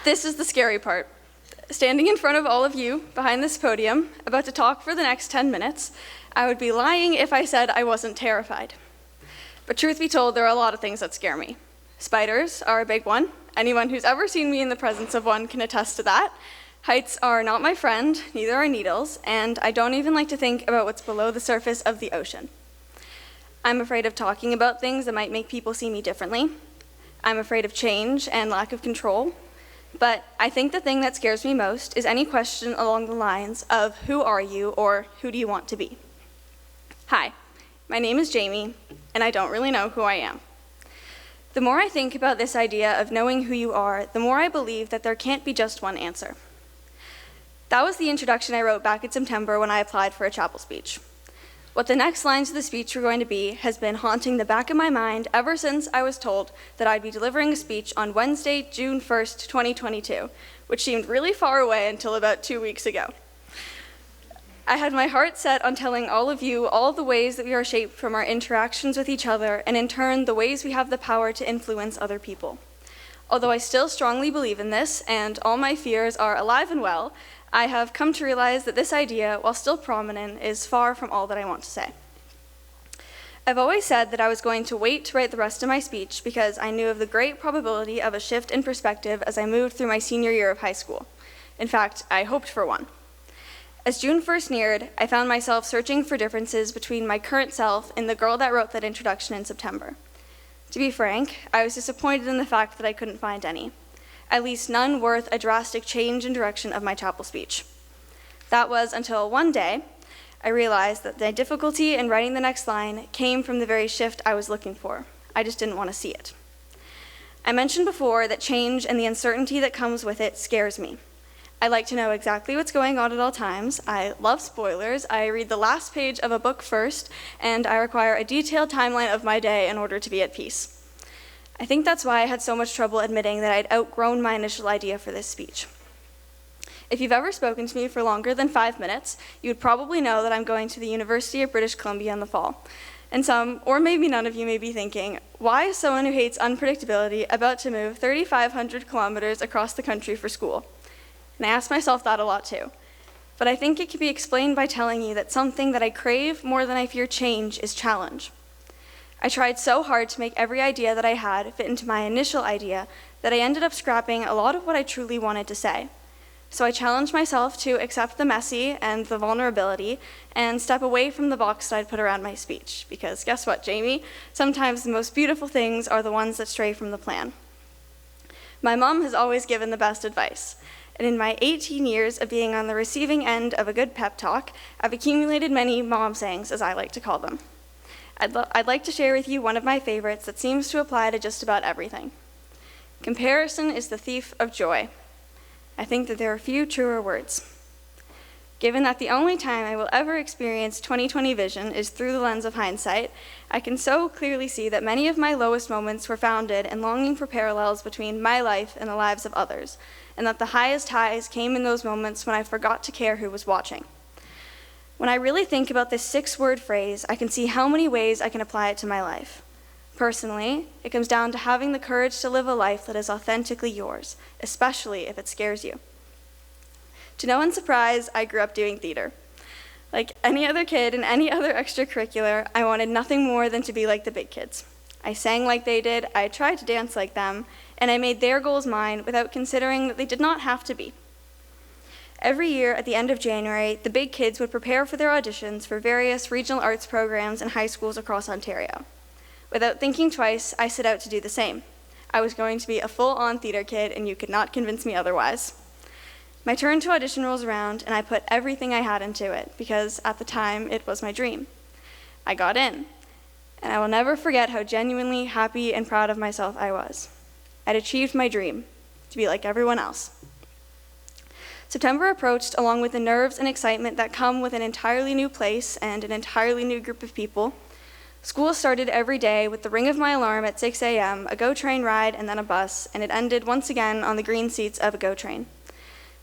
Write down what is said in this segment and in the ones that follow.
This is the scary part. Standing in front of all of you behind this podium, about to talk for the next 10 minutes, I would be lying if I said I wasn't terrified. But truth be told, there are a lot of things that scare me. Spiders are a big one. Anyone who's ever seen me in the presence of one can attest to that. Heights are not my friend, neither are needles, and I don't even like to think about what's below the surface of the ocean. I'm afraid of talking about things that might make people see me differently. I'm afraid of change and lack of control. But I think the thing that scares me most is any question along the lines of who are you or who do you want to be? Hi, my name is Jaime, and I don't really know who I am. The more I think about this idea of knowing who you are, the more I believe that there can't be just one answer. That was the introduction I wrote back in September when I applied for a chapel speech. What the next lines of the speech were going to be has been haunting the back of my mind ever since I was told that I'd be delivering a speech on Wednesday, June 1st, 2022, which seemed really far away until about 2 weeks ago. I had my heart set on telling all of you all the ways that we are shaped from our interactions with each other, and in turn, the ways we have the power to influence other people. Although I still strongly believe in this, and all my fears are alive and well, I have come to realize that this idea, while still prominent, is far from all that I want to say. I've always said that I was going to wait to write the rest of my speech because I knew of the great probability of a shift in perspective as I moved through my senior year of high school. In fact, I hoped for one. As June 1st neared, I found myself searching for differences between my current self and the girl that wrote that introduction in September. To be frank, I was disappointed in the fact that I couldn't find any. At least none worth a drastic change in direction of my chapel speech. That was until one day, I realized that the difficulty in writing the next line came from the very shift I was looking for. I just didn't want to see it. I mentioned before that change and the uncertainty that comes with it scares me. I like to know exactly what's going on at all times. I love spoilers. I read the last page of a book first, and I require a detailed timeline of my day in order to be at peace. I think that's why I had so much trouble admitting that I'd outgrown my initial idea for this speech. If you've ever spoken to me for longer than 5 minutes, you would probably know that I'm going to the University of British Columbia in the fall. And some, or maybe none of you may be thinking, why is someone who hates unpredictability about to move 3,500 kilometers across the country for school? And I ask myself that a lot too. But I think it can be explained by telling you that something that I crave more than I fear change is challenge. I tried so hard to make every idea that I had fit into my initial idea that I ended up scrapping a lot of what I truly wanted to say. So I challenged myself to accept the messy and the vulnerability and step away from the box that I'd put around my speech. Because guess what, Jaime? Sometimes the most beautiful things are the ones that stray from the plan. My mom has always given the best advice. And in my 18 years of being on the receiving end of a good pep talk, I've accumulated many mom sayings, as I like to call them. I'd like to share with you one of my favorites that seems to apply to just about everything. Comparison is the thief of joy. I think that there are few truer words. Given that the only time I will ever experience 20/20 vision is through the lens of hindsight, I can so clearly see that many of my lowest moments were founded in longing for parallels between my life and the lives of others, and that the highest highs came in those moments when I forgot to care who was watching. When I really think about this 6-word phrase, I can see how many ways I can apply it to my life. Personally, it comes down to having the courage to live a life that is authentically yours, especially if it scares you. To no one's surprise, I grew up doing theater. Like any other kid in any other extracurricular, I wanted nothing more than to be like the big kids. I sang like they did, I tried to dance like them, and I made their goals mine without considering that they did not have to be. Every year at the end of January, the big kids would prepare for their auditions for various regional arts programs in high schools across Ontario. Without thinking twice, I set out to do the same. I was going to be a full-on theater kid, and you could not convince me otherwise. My turn to audition rolls around, and I put everything I had into it, because at the time, it was my dream. I got in, and I will never forget how genuinely happy and proud of myself I was. I'd achieved my dream, to be like everyone else. September approached along with the nerves and excitement that come with an entirely new place and an entirely new group of people. School started every day with the ring of my alarm at 6 a.m., a GO train ride, and then a bus, and it ended once again on the green seats of a GO train.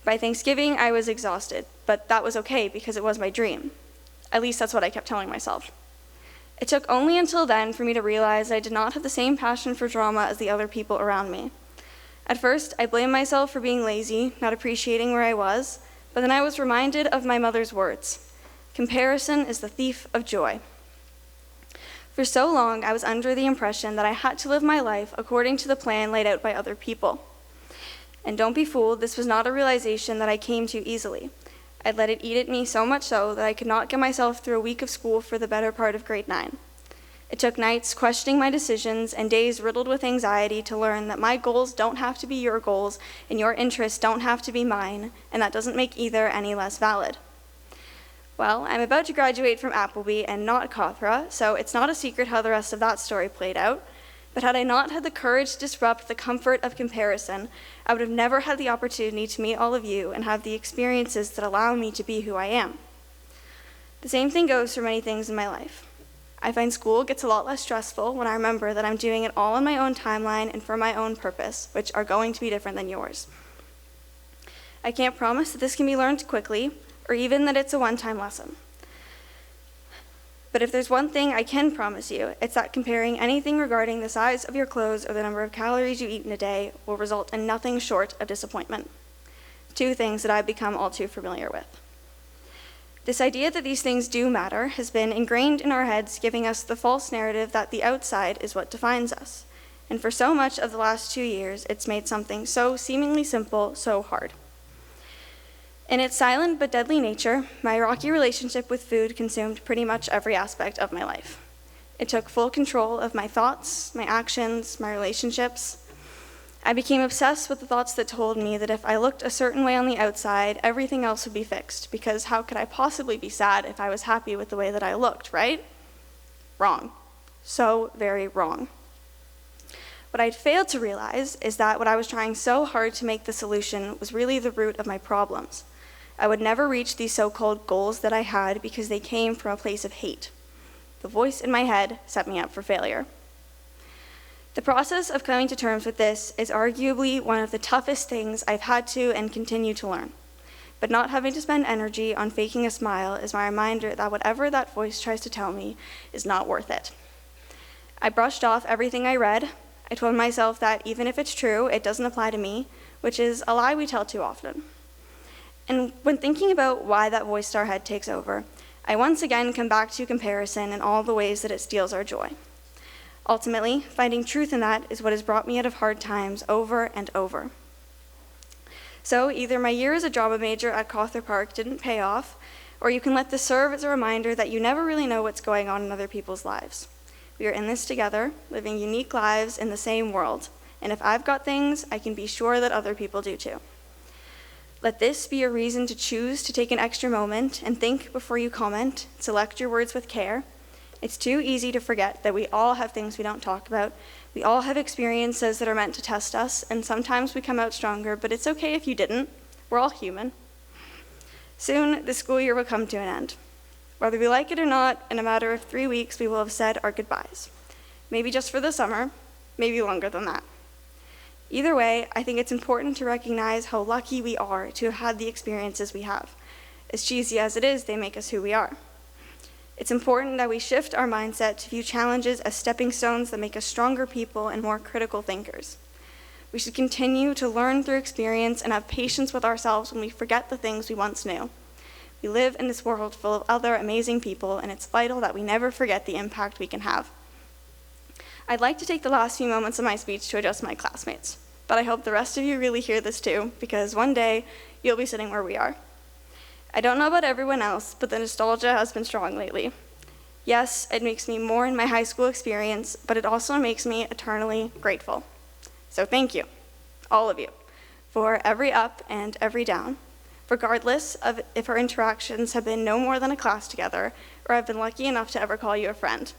By Thanksgiving, I was exhausted, but that was okay because it was my dream. At least that's what I kept telling myself. It took only until then for me to realize I did not have the same passion for drama as the other people around me. At first, I blamed myself for being lazy, not appreciating where I was, but then I was reminded of my mother's words. Comparison is the thief of joy. For so long, I was under the impression that I had to live my life according to the plan laid out by other people. And don't be fooled, this was not a realization that I came to easily. I'd let it eat at me so much so that I could not get myself through a week of school for the better part of grade 9. It took nights questioning my decisions and days riddled with anxiety to learn that my goals don't have to be your goals and your interests don't have to be mine, and that doesn't make either any less valid. Well, I'm about to graduate from Appleby and not Cawthra, so it's not a secret how the rest of that story played out. But had I not had the courage to disrupt the comfort of comparison, I would have never had the opportunity to meet all of you and have the experiences that allow me to be who I am. The same thing goes for many things in my life. I find school gets a lot less stressful when I remember that I'm doing it all on my own timeline and for my own purpose, which are going to be different than yours. I can't promise that this can be learned quickly, or even that it's a one-time lesson. But if there's one thing I can promise you, it's that comparing anything regarding the size of your clothes or the number of calories you eat in a day will result in nothing short of disappointment. Two things that I've become all too familiar with. This idea that these things do matter has been ingrained in our heads, giving us the false narrative that the outside is what defines us. And for so much of the last 2 years, it's made something so seemingly simple so hard. In its silent but deadly nature, my rocky relationship with food consumed pretty much every aspect of my life. It took full control of my thoughts, my actions, my relationships. I became obsessed with the thoughts that told me that if I looked a certain way on the outside, everything else would be fixed, because how could I possibly be sad if I was happy with the way that I looked, right? Wrong. So very wrong. What I'd failed to realize is that what I was trying so hard to make the solution was really the root of my problems. I would never reach these so-called goals that I had because they came from a place of hate. The voice in my head set me up for failure. The process of coming to terms with this is arguably one of the toughest things I've had to and continue to learn. But not having to spend energy on faking a smile is my reminder that whatever that voice tries to tell me is not worth it. I brushed off everything I read. I told myself that even if it's true, it doesn't apply to me, which is a lie we tell too often. And when thinking about why that voice in our head takes over, I once again come back to comparison and all the ways that it steals our joy. Ultimately, finding truth in that is what has brought me out of hard times over and over. So either my year as a drama major at Cawthra Park didn't pay off, or you can let this serve as a reminder that you never really know what's going on in other people's lives. We are in this together, living unique lives in the same world, and if I've got things, I can be sure that other people do too. Let this be a reason to choose to take an extra moment and think before you comment, select your words with care. It's too easy to forget that we all have things we don't talk about. We all have experiences that are meant to test us, and sometimes we come out stronger, but it's okay if you didn't. We're all human. Soon, the school year will come to an end. Whether we like it or not, in a matter of 3 weeks, we will have said our goodbyes. Maybe just for the summer, maybe longer than that. Either way, I think it's important to recognize how lucky we are to have had the experiences we have. As cheesy as it is, they make us who we are. It's important that we shift our mindset to view challenges as stepping stones that make us stronger people and more critical thinkers. We should continue to learn through experience and have patience with ourselves when we forget the things we once knew. We live in this world full of other amazing people, and it's vital that we never forget the impact we can have. I'd like to take the last few moments of my speech to address my classmates, but I hope the rest of you really hear this too, because one day you'll be sitting where we are. I don't know about everyone else, but the nostalgia has been strong lately. Yes, it makes me mourn my high school experience, but it also makes me eternally grateful. So thank you, all of you, for every up and every down, regardless of if our interactions have been no more than a class together, or I've been lucky enough to ever call you a friend.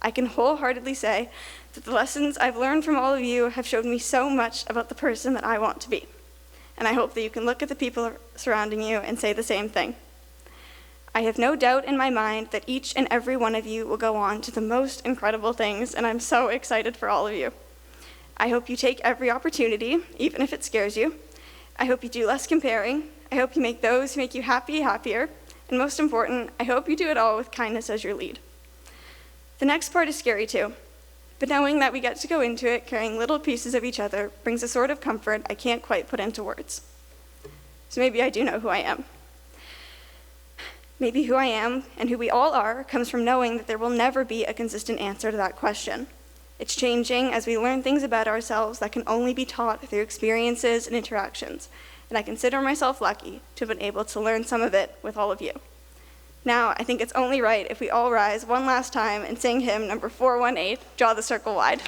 I can wholeheartedly say that the lessons I've learned from all of you have showed me so much about the person that I want to be. And I hope that you can look at the people surrounding you and say the same thing. I have no doubt in my mind that each and every one of you will go on to the most incredible things, and I'm so excited for all of you. I hope you take every opportunity, even if it scares you. I hope you do less comparing. I hope you make those who make you happy happier. And most important, I hope you do it all with kindness as your lead. The next part is scary too. But knowing that we get to go into it carrying little pieces of each other brings a sort of comfort I can't quite put into words. So maybe I do know who I am. Maybe who I am and who we all are comes from knowing that there will never be a consistent answer to that question. It's changing as we learn things about ourselves that can only be taught through experiences and interactions, and I consider myself lucky to have been able to learn some of it with all of you. Now, I think it's only right if we all rise one last time and sing hymn number 418, Draw the Circle Wide.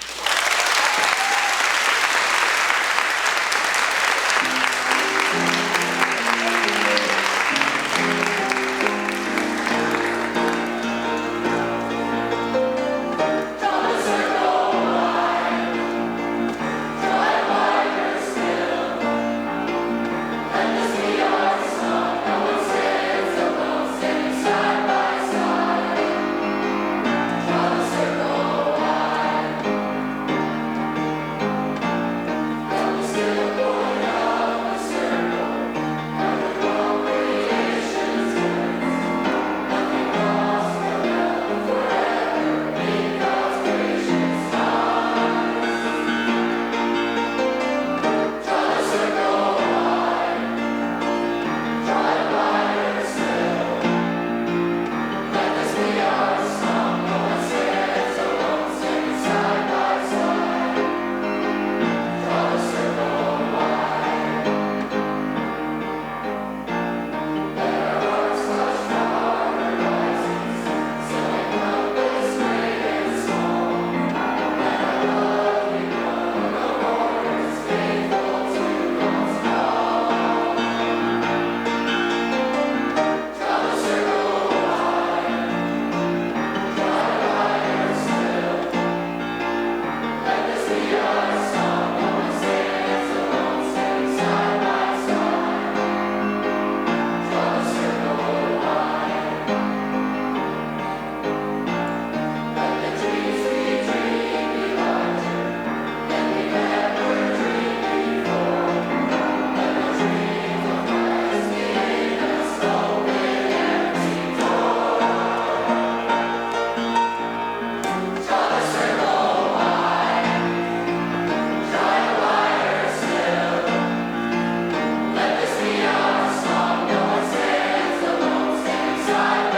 Side